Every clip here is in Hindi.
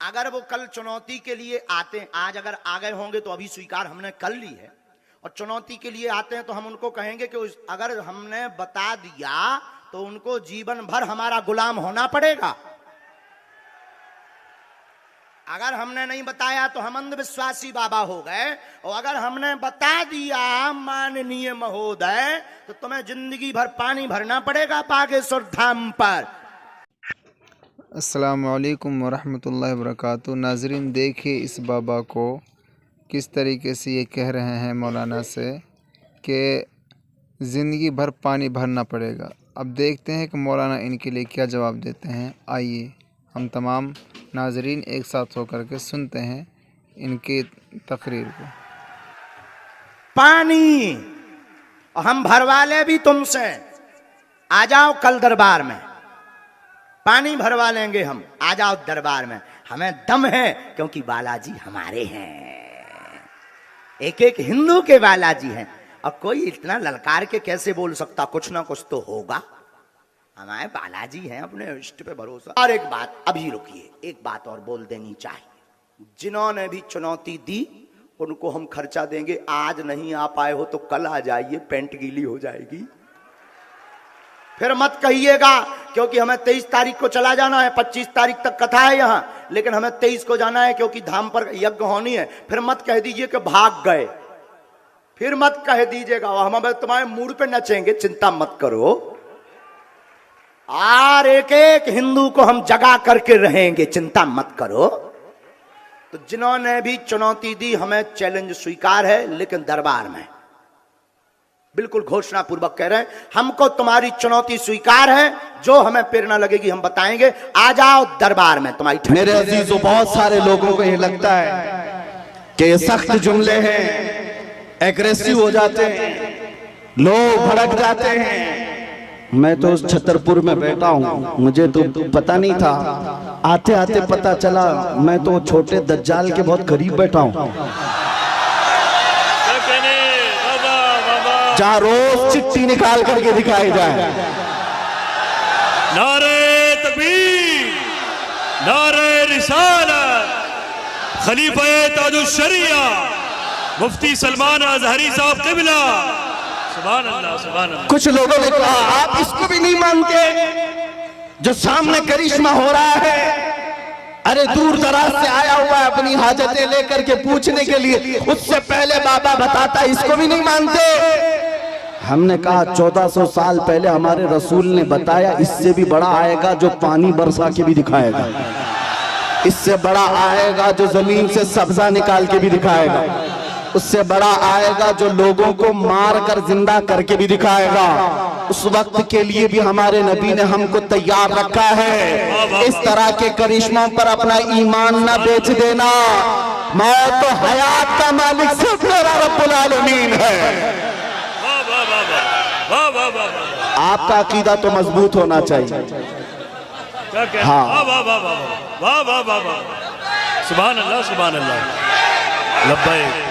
अगर वो कल चुनौती के लिए आते हैं, आज अगर आ गए होंगे तो अभी स्वीकार हमने कर ली है, और चुनौती के लिए आते हैं तो हम उनको कहेंगे कि अगर हमने बता दिया तो उनको जीवन भर हमारा गुलाम होना पड़ेगा। अगर हमने नहीं बताया तो हम अंधविश्वासी बाबा हो गए, और अगर हमने बता दिया माननीय महोदय तो तुम्हें जिंदगी भर पानी भरना पड़ेगा बागेश्वर धाम पर। अस्सलामु अलैकुम वरहमतुल्लाहि वबरकातुहू। नाज़रीन, देखिए इस बाबा को किस तरीके से ये कह रहे हैं मौलाना से कि ज़िंदगी भर पानी भरना पड़ेगा। अब देखते हैं कि मौलाना इनके लिए क्या जवाब देते हैं। आइए हम तमाम नाज़रीन एक साथ होकर के सुनते हैं इनकी तकरीर को। पानी और हम भरवा ले भी तुमसे, आ जाओ कल दरबार में, पानी भरवा लेंगे हम, आ जाओ दरबार में। हमें दम है क्योंकि बालाजी हमारे हैं, एक एक हिंदू के बालाजी हैं। अब कोई इतना ललकार के कैसे बोल सकता, कुछ ना कुछ तो होगा। हमारे बालाजी हैं, अपने इष्ट पे भरोसा। और एक बात, अभी रुकिए, एक बात और बोल देनी चाहिए। जिन्होंने भी चुनौती दी उनको हम खर्चा देंगे। आज नहीं आ पाए हो तो कल आ जाइए, पेंट गीली हो जाएगी। फिर मत कहिएगा, क्योंकि हमें 23 तारीख को चला जाना है, 25 तारीख तक कथा है यहाँ, लेकिन हमें 23 को जाना है क्योंकि धाम पर यज्ञ होनी है। फिर मत कह दीजिए कि भाग गए, फिर मत कह दीजिएगा हम तुम्हारे मूड पे नचेंगे, चिंता मत करो। और एक एक हिंदू को हम जगा करके रहेंगे, चिंता मत करो। तो जिन्होंने भी चुनौती दी हमें चैलेंज स्वीकार है, लेकिन दरबार में बिल्कुल घोषणा पूर्वक कह रहे हैं हमको तुम्हारी चुनौती स्वीकार है, जो हमें प्रेरणा लगेगी हम बताएंगे। आ जाओ दरबार में तुम्हारी। मेरे अजीजों, बहुत सारे लोगों को ये लगता है कि ये सख्त जुमले हैं, एग्रेसिव हो जाते हैं, लोग भड़क जाते हैं। मैं तो उस छतरपुर में बैठा हूँ, मुझे तो पता नहीं था, आते आते पता चला मैं तो छोटे दज्जाल के बहुत करीब बैठा हूँ, जहाँ रोज चिट्ठी निकाल करके दिखाई जाए। नारे तकबीर, नारे रिसालत, खलीफा ताजुश शरिया मुफ्ती सलमान अजहरी साहब क़िबला। सुभान अल्लाह, सुभान अल्लाह। कुछ लोगों ने कहा आप इसको भी नहीं मानते जो सामने करिश्मा हो रहा है? अरे दूर दराज से आया हुआ है अपनी हाजतें लेकर के पूछने के लिए, उससे पहले बाबा बताता, इसको भी नहीं मानते? हमने कहा 1400 साल पहले हमारे रसूल ने बताया, इससे भी बड़ा आएगा जो पानी बरसा के भी दिखाएगा, इससे बड़ा आएगा जो जमीन से सब्जा निकाल के भी दिखाएगा, उससे बड़ा आएगा जो लोगों को मार कर जिंदा करके भी दिखाएगा। उस वक्त के लिए भी हमारे नबी ने हमको तैयार रखा है। इस तरह के करिश्मों पर अपना ईमान न बेच देना। मौत तो हयात का मालिक सिर्फ मेरा रब्बुल आलमीन है। आपका अकीदा तो मजबूत होना चाहिए। हाँ, सुभान अल्लाह, सुभान अल्लाह, लब्बैक,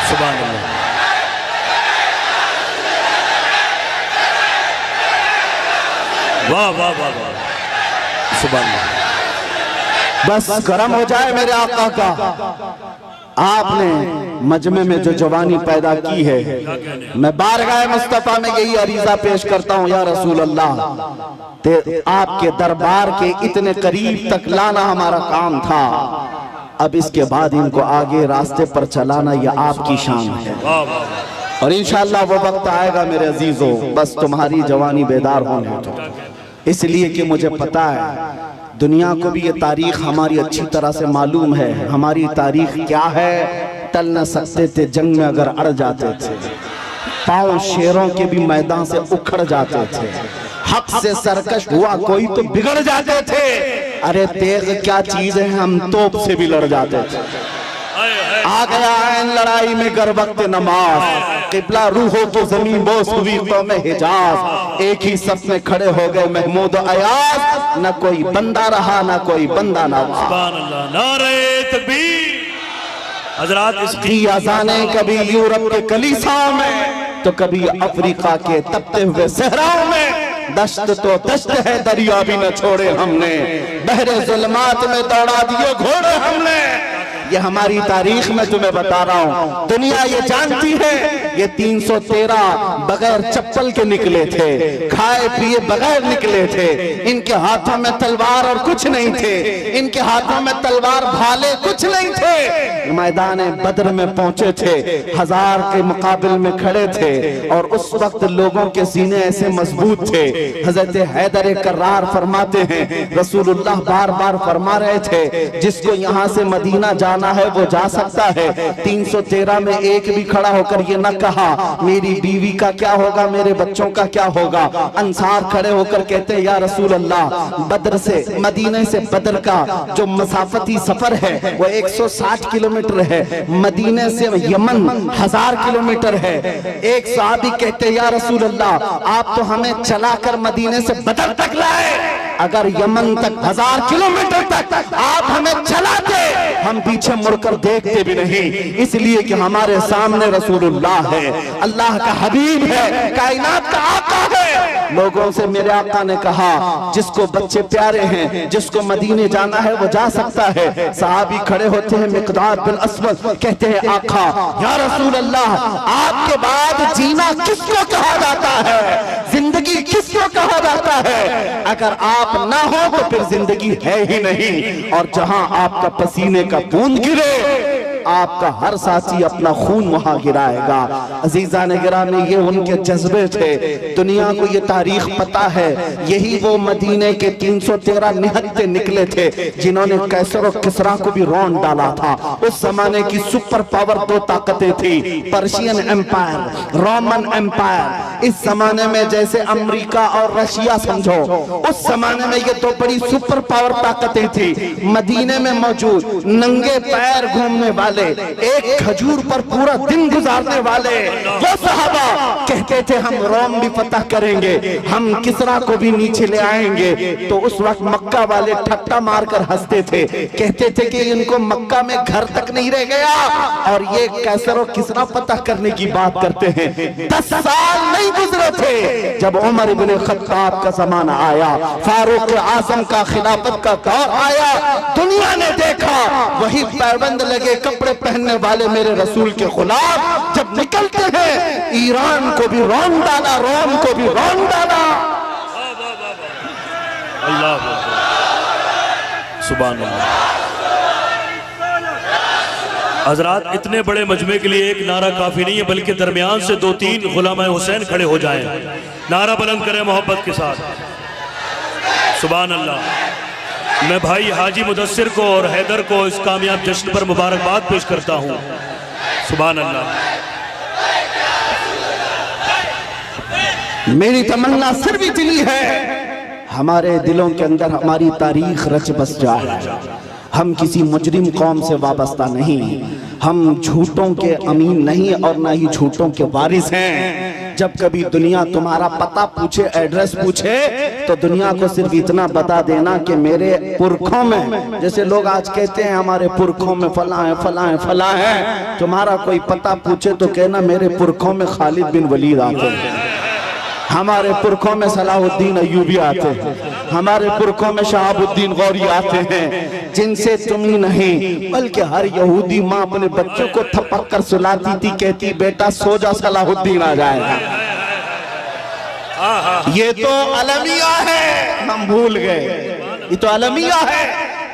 सुभान अल्लाह। वाह वाह वाह वाह, सुभान अल्लाह। बस गरम हो जाए मेरे आका का। आपने मजमे में जो जवानी पैदा की है, मैं बारगाह मुस्तफा में यही अरीजा पेश करता हूँ, या रसूल अल्लाह, आपके दरबार के इतने करीब तक लाना हमारा काम था। अब इसके बाद इनको आगे रास्ते पर चलाना यह आपकी शान है, और इंशाअल्लाह वो वक्त आएगा मेरे अजीजों, बस तुम्हारी जवानी बेदार होने दो। इसलिए कि मुझे पता है दुनिया को भी ये तारीख हमारी अच्छी तरह से मालूम है। हमारी तारीख क्या है? टल न सकते थे जंग में अगर अड़ जाते थे, पांव शेरों के भी मैदान से उखड़ जाते थे, हक से सरकश हुआ कोई तो बिगड़ जाते थे। अरे तेग क्या चीज है, हम तोप से भी लड़ जाते थे। आ गया ऐन लड़ाई में गर वक्त नमाज, किबला रूहों को जमीन बोस हुई तो में हिजाज। एक ही सफ में खड़े हो गए महमूद अयाज, न कोई बंदा रहा न कोई बंदा नवाज। सुभान अल्लाह, नारे तकबीर। हजरात, इसकी अज़ाने कभी यूरोप के कलीसाओं में तो कभी अफ्रीका के तपते हुए सहराओं में दश्त तो दश्त है, दरिया भी न छोड़े हमने, बहरे जुल्मात में दौड़ा दिए घोड़े हमने। ये हमारी तारीख में तुम्हें बता रहा हूं, दुनिया ये जानती है ये 313 बगैर चप्पल के निकले थे, खाए पिए बगैर निकले थे। इनके हाथों में तलवार और कुछ नहीं थे, इनके हाथों में तलवार भाले कुछ नहीं थे। मैदान बद्र में पहुंचे थे, 1000 के मुकाबिल में खड़े थे और उस वक्त लोगों के सीने ऐसे मजबूत थे। हजरत हैदर कर्रार फरमाते हैं, रसूलुल्लाह बार बार फरमा रहे थे जिसको यहाँ से मदीना जाना है वो जा सकता है। 313 में एक भी खड़ा होकर ये न कहा मेरी बीवी का क्या होगा, मेरे बच्चों का क्या होगा। अंसार खड़े होकर कहते हैं या रसूल अल्लाह, बद्र से मदीने से बद्र का जो मसाफती सफर है वो 160 किलोमीटर है, मदीने से यमन 1000 किलोमीटर है। एक सहाबी कहते हैं या रसूल अल्लाह, आप तो हमें चलाकर मदीने से बद्र तक लाए, अगर यमन तक 1000 किलोमीटर तक आप हमें चलाते हम पीछे मुड़कर देखते भी नहीं, इसलिए कि हमारे सामने रसूलुल्लाह है, अल्लाह का हबीब है, कायनात का आका है। लोगों से मेरे आका ने कहा जिसको बच्चे प्यारे हैं, जिसको मदीने जाना है वो जा सकता है। सहाबी खड़े होते हैं, मिक़दाद बिन अस्वद कहते हैं आका या रसूल अल्लाह, आपके बाद जीना किसको कहा जाता है, जिंदगी किसको कहा जाता है, अगर आप ना हो तो फिर जिंदगी है ही नहीं। और जहां आपका पसीने का बूंद गिरे आपका हर साथी अपना खून वहां गिराएगा। अजीजा ने गिरामी ये उनके जज्बे थे, दुनिया को ये तारीख पता है। यही वो मदीने के 313 निहत्ते निकले थे जिन्होंने कैसर और किसरा को भी रौंद डाला था। उस जमाने की सुपर पावर दो ताकतें थी, पर्शियन एम्पायर, रोमन एम्पायर। इस जमाने में जैसे अमेरिका और रशिया समझो, उस जमाने में ये दो बड़ी सुपर पावर ताकतें थी। मदीने में मौजूद नंगे पैर घूमने वाले, एक खजूर पर पूरा दिन गुजारने वाले वो सहाबा कहते थे हम रोम भी फतह करेंगे, हम किसरा को भी नीचे ले आएंगे। तो उस वक्त मक्का वाले ठट्टा मारकर हंसते थे, कहते थे कि इनको मक्का में घर तक नहीं रह गया और ये कैसर और किसरा फतह करने की बात करते हैं। 10 साल नहीं गुजरे थे जब उमर इब्ने खत्ताब का जमाना आया, फारूक आजम का खिलाफत का दौर आया, दुनिया ने देखा वही पैबंद लगे कपड़े पहनने वाले मेरे रसूल के गुलाम जब निकलते हैं, ईरान को भी रौंद डाला, रोम को भी रौंद डाला। अल्लाह सुभान अल्लाह। हजरात, इतने बड़े मजमे के लिए एक नारा काफी नहीं है, बल्कि दरमियान से 2-3 गुलाम हुसैन खड़े हो जाएं, नारा बुलंद करें मोहब्बत के साथ। सुभान अल्लाह। मैं भाई हाजी मुदस्सिर को और हैदर को इस कामयाब जश्न पर मुबारकबाद पेश करता हूँ। सुभान अल्लाह। मेरी तमन्ना सिर्फ इतनी है, हमारे दिलों के अंदर हमारी तारीख रच बस जाए। हम किसी मुजरिम कौम से वाबस्ता नहीं, हम झूठों के अमीन नहीं और ना ही झूठों के वारिस हैं। जब कभी दुनिया तुम्हारा पता पूछे, एड्रेस पूछे, तो दुनिया को सिर्फ इतना बता देना कि मेरे पुरखों में, जैसे लोग आज कहते हैं हमारे पुरखों में फला है फला है फला है, तुम्हारा कोई पता पूछे तो कहना मेरे पुरखों में खालिद बिन वलीद आते हैं, हमारे पुरखों में सलाहुद्दीन अय्यूबी आते हैं, हमारे पुरखों में शहाबुद्दीन गौरी आते हैं, जिनसे तुम ही नहीं बल्कि हर यहूदी माँ अपने बच्चों को थपक कर सुलाती थी, कहती बेटा सो जा सलाहुद्दीन आ जाएगा। ये तो अलमिया है, हम भूल गए, ये तो अलमिया है,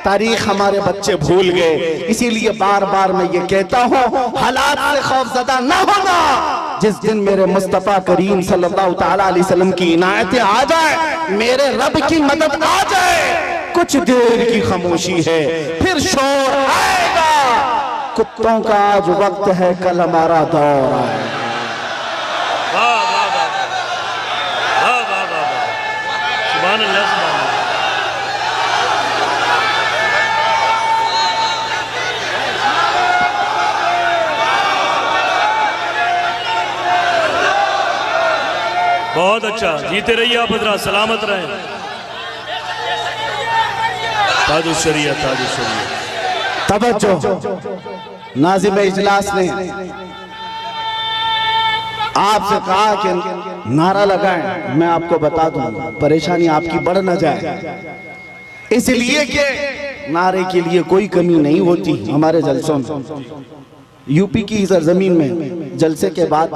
तारीख हमारे बच्चे भूल गए। इसीलिए बार बार मैं ये कहता हूँ हालात से खौफजदा न होना। जिस दिन मेरे मुस्तफा करीम सल्लल्लाहु तआला अलैहि वसल्लम की इनायतें आ जाए, मेरे रब की मदद आ जाए, कुछ देर की खामोशी है, फिर शोर आएगा। कुत्तों का आज वक्त है, कल हमारा दौर आएगा। सुभान अल्लाह। बहुत अच्छा, जीते रहिए आप हजरात, सलामत रहें। ताजुल शरीयत, ताजुल शरीयत। तवज्जो, नाज़िम इजलास ने आपसे कहा कि नारा लगाएं, मैं आपको बता दूं परेशानी आपकी बढ़ न जाए, इसलिए कि नारे के लिए कोई कमी नहीं होती हमारे जलसों में। यूपी की सरजमीन में जलसे के बाद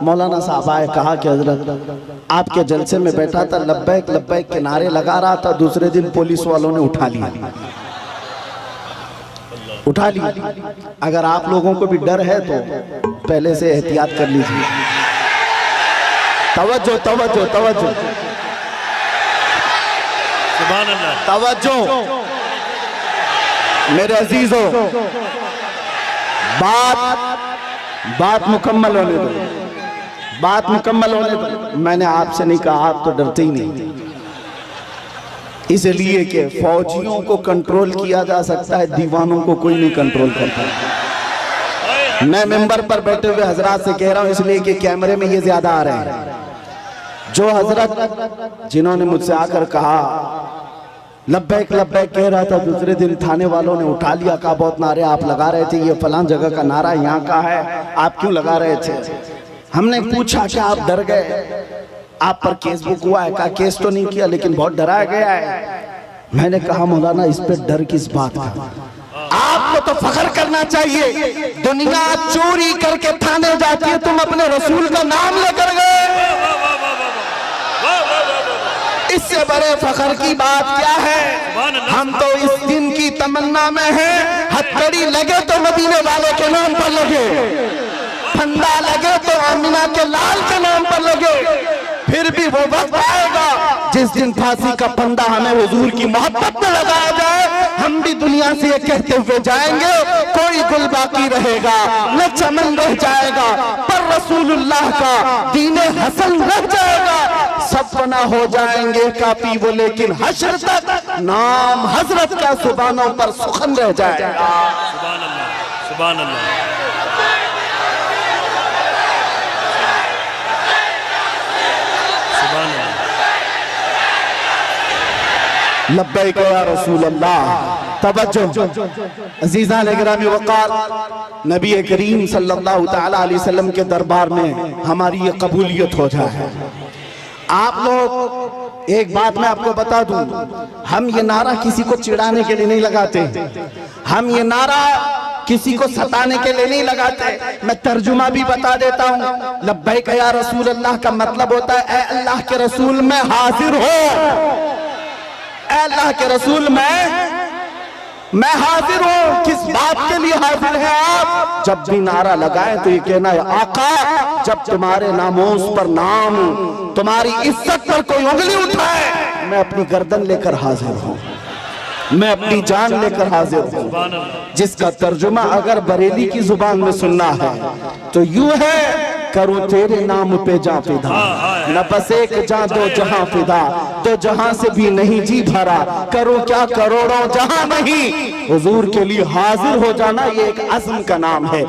मौलाना साहब आए, कहा कि हजरत आपके जलसे में बैठा था, लब्बैक लब्बैक के नारे लगा रहा था, दूसरे दिन पुलिस वालों ने उठा लिया। अगर आप लोगों को भी डर है तो पहले से एहतियात कर लीजिए। तवज्जो तवज्जो तवज्जो सुभान अल्लाह, तवज्जो मेरे अजीजों, बात मुकम्मल होने दो, बात मुकम्मल होने दो। मैंने आपसे नहीं कहा, आप तो डरते ही नहीं, इसलिए कि फौजियों को कंट्रोल किया जा सकता है, दीवानों को कोई नहीं कंट्रोल करता। मैं मेंबर पर बैठे हुए हजरात से कह रहा हूं, इसलिए कि कैमरे में ये ज्यादा आ रहे हैं। जो हजरत जिन्होंने मुझसे आकर कहा लब्बैक लब्बैक कह रहा था, दूसरे दिन थाने वालों ने उठा लिया, कहा बहुत नारे आप लगा रहे थे, ये फलां जगह का नारा यहाँ का है, आप क्यों लगा रहे थे? हमने पूछा कि आप डर गए, आप पर केस बुक हुआ है? कहा केस तो नहीं किया, लेकिन बहुत डराया गया है। मैंने कहा मौलाना इस पे डर किस बात का? आपको तो फख्र करना चाहिए, दुनिया चोरी करके थाने जाती है, तुम अपने रसूल का नाम लेकर गए, इससे बड़े फख्र की बात क्या है? हम तो इस दिन की तमन्ना में हैं, हथकड़ी लगे तो मदीने वाले के नाम पर लगे, फंदा लगे तो आमिना के लाल के नाम पर लगे। फिर भी वो वक्त आएगा जिस दिन फांसी का फंदा हमें हुजूर की मोहब्बत में लगाया जाए, हम भी दुनिया से ये कहते हुए जाएंगे, कोई गुल बाकी रहेगा न चमन रह जाएगा, पर रसूलुल्लाह का दीने हसन रह जाएगा। सब फना हो जाएंगे काफी वो, लेकिन हश्र तक नाम हजरत का सुबानों पर सुखन रह जाएगा। सुभान अल्लाह, सुभान अल्लाह। लब्बैक या रसूल अल्लाह। तवज्जो अजीज़ान गिरामी वक़ार, नबी करीम सल्लल्लाहु तआला अलैहि वसल्लम के दरबार में हमारी ये कबूलियत हो जाए। आप लोग एक बात मैं आपको बता दूं, हम ये नारा किसी को चिढ़ाने के लिए नहीं लगाते, हम ये नारा किसी को सताने के लिए नहीं लगाते। मैं तर्जुमा भी बता देता हूँ। लब्बैक या रसूल अल्लाह का मतलब होता है, ए अल्लाह के रसूल मैं हाजिर हो, अल्लाह के रसूल मैं हाजिर हूं। किस बात के लिए हाजिर है आप? जब भी नारा लगाए तो ये कहना है आका, जब तुम्हारे नामोस पर नाम, तुम्हारी इज्जत पर कोई उंगली उठाए, मैं अपनी गर्दन लेकर हाजिर हूं, मैं अपनी जान लेकर हाजिर हूं। जिसका तर्जुमा अगर बरेली की जुबान में सुनना है तो यूं है, करूं तेरे नाम पे जा फिदा, न बस एक जा दो जहां फिदा, तो जहां से भी नहीं जी भरा, करूं क्या करोड़ों जहां नहीं, हुजूर के लिए हाजिर हो जाना ये एक अज़्म का नाम है।